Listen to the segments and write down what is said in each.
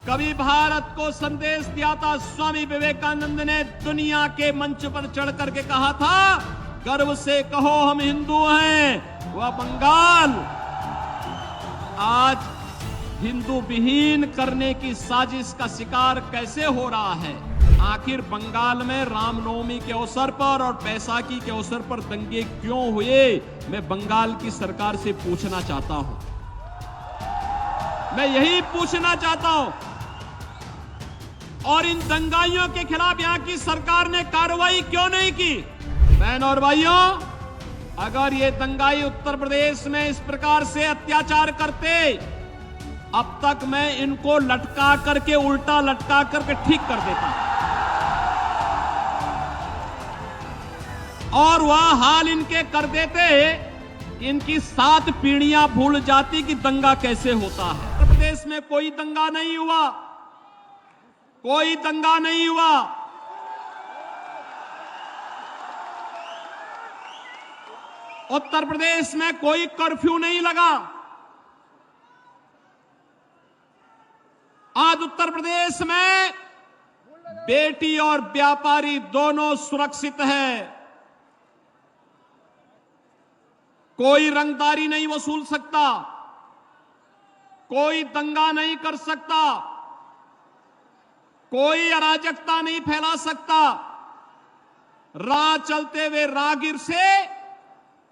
कभी भारत को संदेश दिया था स्वामी विवेकानंद ने, दुनिया के मंच पर चढ़ करके कहा था, गर्व से कहो हम हिंदू हैं। वह बंगाल आज हिंदू विहीन करने की साजिश का शिकार कैसे हो रहा है। आखिर बंगाल में रामनवमी के अवसर पर और बैसाखी के अवसर पर दंगे क्यों हुए, मैं बंगाल की सरकार से पूछना चाहता हूं। मैं यही पूछना चाहता हूं। और इन दंगाइयों के खिलाफ यहां की सरकार ने कार्रवाई क्यों नहीं की। बहन और भाइयों, अगर ये दंगाई उत्तर प्रदेश में इस प्रकार से अत्याचार करते, अब तक मैं इनको लटका करके, उल्टा लटका करके ठीक कर देता। और वह हाल इनके कर देते, इनकी 7 पीढ़ियां भूल जाती कि दंगा कैसे होता है। उत्तर प्रदेश में कोई दंगा नहीं हुआ, कोई दंगा नहीं हुआ। उत्तर प्रदेश में कोई कर्फ्यू नहीं लगा। आज उत्तर प्रदेश में बेटी और व्यापारी दोनों सुरक्षित है। कोई रंगदारी नहीं वसूल सकता, कोई दंगा नहीं कर सकता, कोई अराजकता नहीं फैला सकता। राह चलते हुए राहगीर से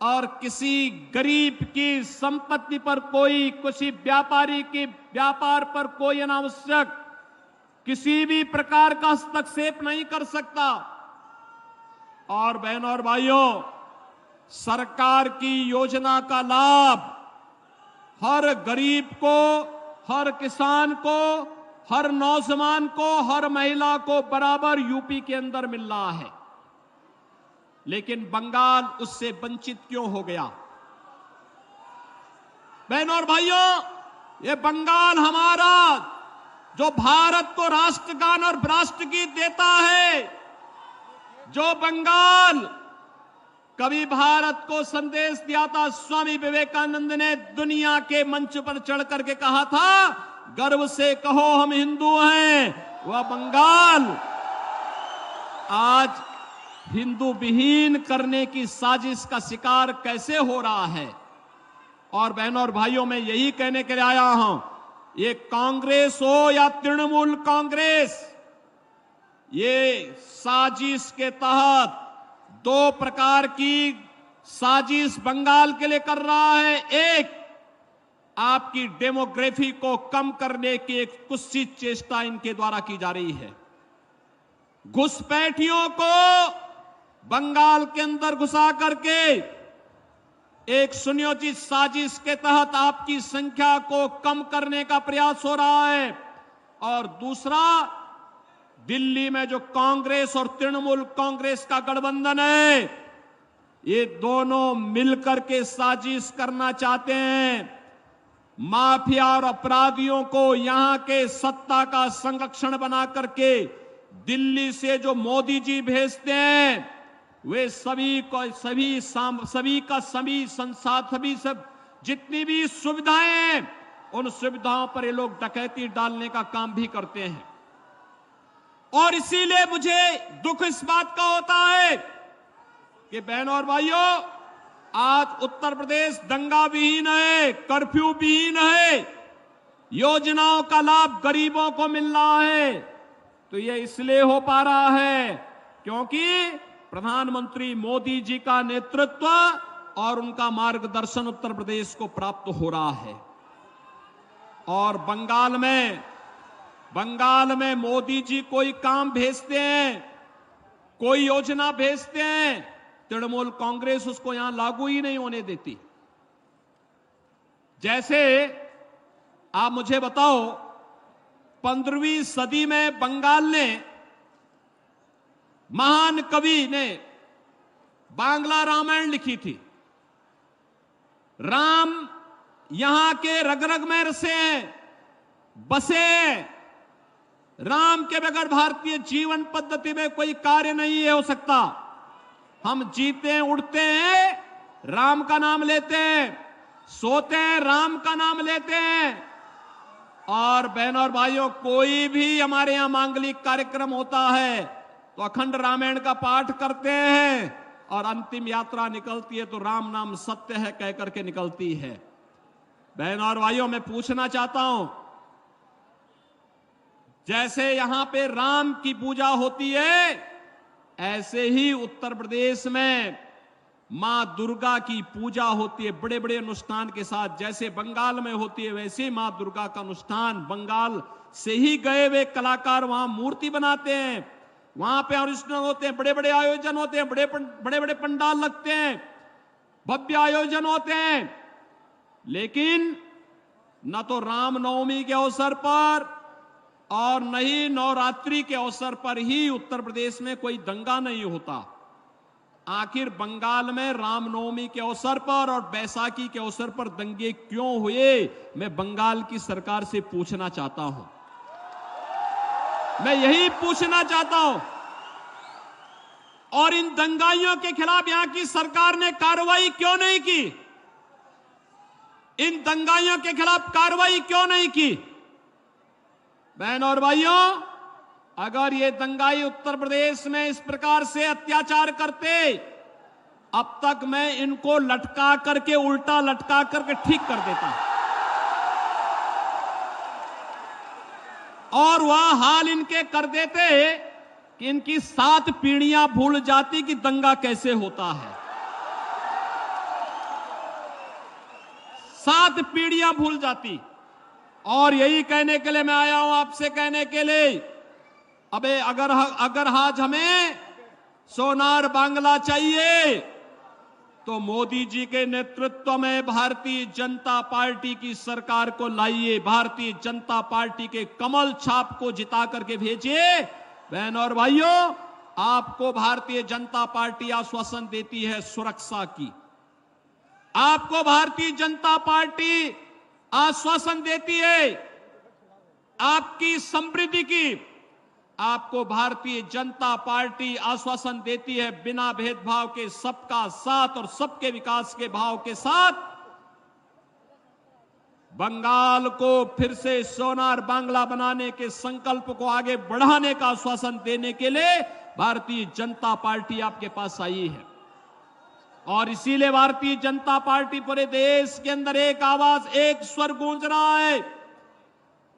और किसी गरीब की संपत्ति पर कोई, किसी व्यापारी के व्यापार पर कोई अनावश्यक किसी भी प्रकार का हस्तक्षेप नहीं कर सकता। और बहनों और भाइयों, सरकार की योजना का लाभ हर गरीब को, हर किसान को, हर नौजवान को, हर महिला को बराबर यूपी के अंदर मिल रहा है। लेकिन बंगाल उससे वंचित क्यों हो गया। बहनों और भाइयों, ये बंगाल हमारा, जो भारत को राष्ट्रगान और राष्ट्रगीत देता है, जो बंगाल कभी भारत को संदेश दिया था स्वामी विवेकानंद ने, दुनिया के मंच पर चढ़ करके कहा था, गर्व से कहो हम हिंदू हैं। वह बंगाल आज हिंदू विहीन करने की साजिश का शिकार कैसे हो रहा है। और बहनों और भाइयों, मैं यही कहने के लिए आया हूं, ये कांग्रेस हो या तृणमूल कांग्रेस, ये साजिश के तहत 2 प्रकार की साजिश बंगाल के लिए कर रहा है। एक, आपकी डेमोग्राफी को कम करने की एक कुत्सित चेष्टा इनके द्वारा की जा रही है। घुसपैठियों को बंगाल के अंदर घुसा करके एक सुनियोजित साजिश के तहत आपकी संख्या को कम करने का प्रयास हो रहा है। और दूसरा, दिल्ली में जो कांग्रेस और तृणमूल कांग्रेस का गठबंधन है, ये दोनों मिलकर के साजिश करना चाहते हैं। माफिया और अपराधियों को यहां के सत्ता का संरक्षण बना करके दिल्ली से जो मोदी जी भेजते हैं, वे सभी सब जितनी भी सुविधाएं हैं, उन सुविधाओं पर ये लोग डकैती डालने का काम भी करते हैं। और इसीलिए मुझे दुख इस बात का होता है कि बहनों और भाइयों, आज उत्तर प्रदेश दंगा विहीन है, कर्फ्यू विहीन है, योजनाओं का लाभ गरीबों को मिल रहा है। तो यह इसलिए हो पा रहा है क्योंकि प्रधानमंत्री मोदी जी का नेतृत्व और उनका मार्गदर्शन उत्तर प्रदेश को प्राप्त हो रहा है। और बंगाल में मोदी जी कोई काम भेजते हैं, कोई योजना भेजते हैं, तृणमूल कांग्रेस उसको यहां लागू ही नहीं होने देती। जैसे आप मुझे बताओ, 15वीं सदी में बंगाल ने, महान कवि ने बांग्ला रामायण लिखी थी। राम यहां के रग रग में रसे हैं, बसे हैं। राम के बगैर भारतीय जीवन पद्धति में कोई कार्य नहीं हो सकता। हम जीते हैं, उठते हैं, राम का नाम लेते हैं, सोते हैं, राम का नाम लेते हैं। और बहनों और भाइयों, कोई भी हमारे यहां मांगलिक कार्यक्रम होता है तो अखंड रामायण का पाठ करते हैं और अंतिम यात्रा निकलती है तो राम नाम सत्य है कह करके निकलती है। बहनों और भाइयों, मैं पूछना चाहता हूं, जैसे यहां पे राम की पूजा होती है, ऐसे ही उत्तर प्रदेश में मां दुर्गा की पूजा होती है बड़े बड़े अनुष्ठान के साथ। जैसे बंगाल में होती है वैसे ही मां दुर्गा का अनुष्ठान, बंगाल से ही गए हुए कलाकार वहां मूर्ति बनाते हैं, वहां पे अनुष्ठान होते हैं, बड़े बड़े आयोजन होते हैं, बड़े बड़े पंडाल लगते हैं, भव्य आयोजन होते हैं। लेकिन न तो रामनवमी के अवसर पर और न ही नवरात्रि के अवसर पर ही उत्तर प्रदेश में कोई दंगा नहीं होता। आखिर बंगाल में रामनवमी के अवसर पर और बैसाखी के अवसर पर दंगे क्यों हुए, मैं बंगाल की सरकार से पूछना चाहता हूं। मैं यही पूछना चाहता हूं। और इन दंगाइयों के खिलाफ यहां की सरकार ने कार्रवाई क्यों नहीं की? इन दंगाइयों के खिलाफ कार्रवाई क्यों नहीं की? बहनों और भाइयों, अगर ये दंगाई उत्तर प्रदेश में इस प्रकार से अत्याचार करते, अब तक मैं इनको लटका करके, उल्टा लटका करके ठीक कर देता। और वह हाल इनके कर देते कि इनकी 7 पीढ़ियां भूल जाती कि दंगा कैसे होता है। 7 पीढ़ियां भूल जाती। और यही कहने के लिए मैं आया हूं, आपसे कहने के लिए, अबे अगर आज हमें सोनार बांग्ला चाहिए तो मोदी जी के नेतृत्व में भारतीय जनता पार्टी की सरकार को लाइए, भारतीय जनता पार्टी के कमल छाप को जिता करके भेजिए। बहनों और भाइयों, आपको भारतीय जनता पार्टी आश्वासन देती है सुरक्षा की, आपको भारतीय जनता पार्टी आश्वासन देती है आपकी समृद्धि की, आपको भारतीय जनता पार्टी आश्वासन देती है बिना भेदभाव के सबका साथ और सबके विकास के भाव के साथ बंगाल को फिर से सोनार बांग्ला बनाने के संकल्प को आगे बढ़ाने का आश्वासन देने के लिए भारतीय जनता पार्टी आपके पास आई है। और इसीलिए भारतीय जनता पार्टी पूरे देश के अंदर एक आवाज, एक स्वर गूंज रहा है।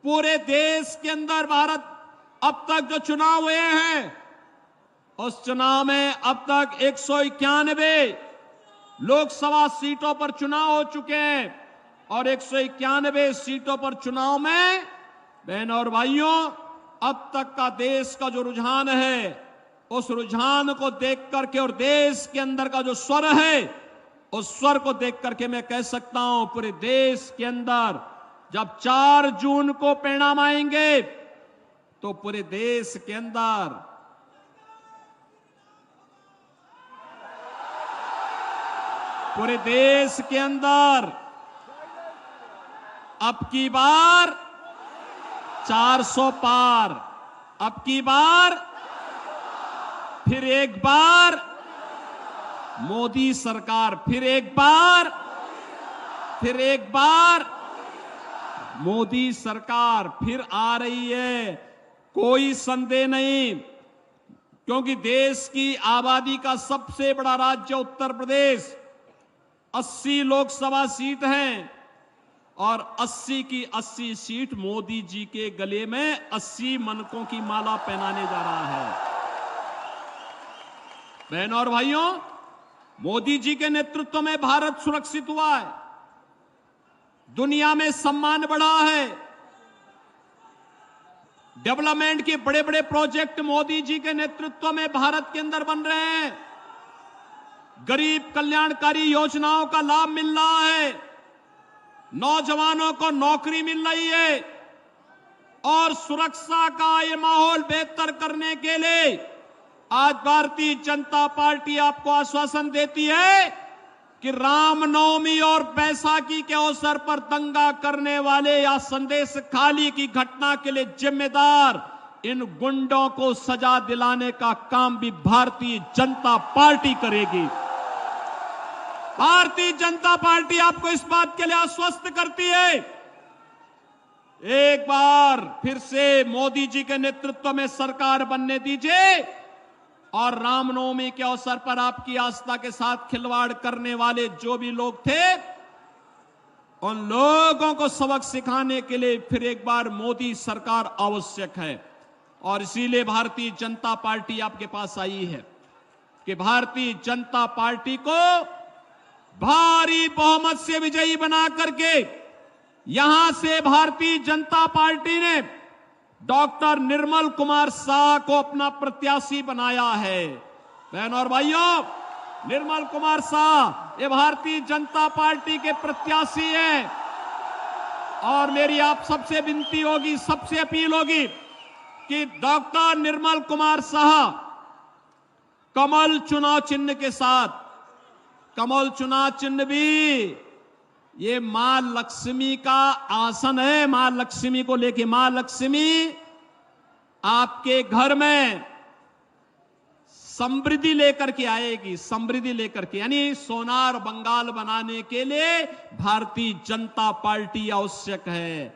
पूरे देश के अंदर भारत अब तक जो चुनाव हुए हैं, उस चुनाव में अब तक 191 लोकसभा सीटों पर चुनाव हो चुके हैं और 191 सीटों पर चुनाव में बहनों और भाइयों, अब तक का देश का जो रुझान है, उस रुझान को देख करके और देश के अंदर का जो स्वर है, उस स्वर को देख करके मैं कह सकता हूं पूरे देश के अंदर जब 4 जून को परिणाम आएंगे तो पूरे देश के अंदर अब की बार 400 पार, अब की बार फिर एक बार मोदी सरकार, फिर एक बार मोदी सरकार फिर आ रही है। कोई संदेह नहीं, क्योंकि देश की आबादी का सबसे बड़ा राज्य उत्तर प्रदेश, 80 लोकसभा सीट हैं और 80 की 80 सीट मोदी जी के गले में 80 मनकों की माला पहनाने जा रहा है। बहनों और भाइयों, मोदी जी के नेतृत्व में भारत सुरक्षित हुआ है, दुनिया में सम्मान बढ़ा है, डेवलपमेंट के बड़े बड़े प्रोजेक्ट मोदी जी के नेतृत्व में भारत के अंदर बन रहे हैं, गरीब कल्याणकारी योजनाओं का लाभ मिल रहा है, नौजवानों को नौकरी मिल रही है और सुरक्षा का ये माहौल बेहतर करने के लिए आज भारतीय जनता पार्टी आपको आश्वासन देती है कि रामनवमी और बैसाखी के अवसर पर दंगा करने वाले या संदेश खाली की घटना के लिए जिम्मेदार इन गुंडों को सजा दिलाने का काम भी भारतीय जनता पार्टी करेगी। भारतीय जनता पार्टी आपको इस बात के लिए आश्वस्त करती है एक बार फिर से मोदी जी के नेतृत्व में सरकार बनने दीजिए और रामनवमी के अवसर पर आपकी आस्था के साथ खिलवाड़ करने वाले जो भी लोग थे, उन लोगों को सबक सिखाने के लिए फिर एक बार मोदी सरकार आवश्यक है। और इसीलिए भारतीय जनता पार्टी आपके पास आई है कि भारतीय जनता पार्टी को भारी बहुमत से विजयी बना करके यहां से भारतीय जनता पार्टी ने डॉक्टर निर्मल कुमार शाह को अपना प्रत्याशी बनाया है। बहनों और भाइयों, निर्मल कुमार शाह ये भारतीय जनता पार्टी के प्रत्याशी हैं और मेरी आप सबसे विनती होगी, सबसे अपील होगी कि डॉक्टर निर्मल कुमार शाह कमल चुनाव चिन्ह के साथ, कमल चुनाव चिन्ह भी ये मां लक्ष्मी का आसन है। मां लक्ष्मी को लेके, मां लक्ष्मी आपके घर में समृद्धि लेकर के आएगी, समृद्धि लेकर के, यानी सोनार बंगाल बनाने के लिए भारतीय जनता पार्टी आवश्यक है।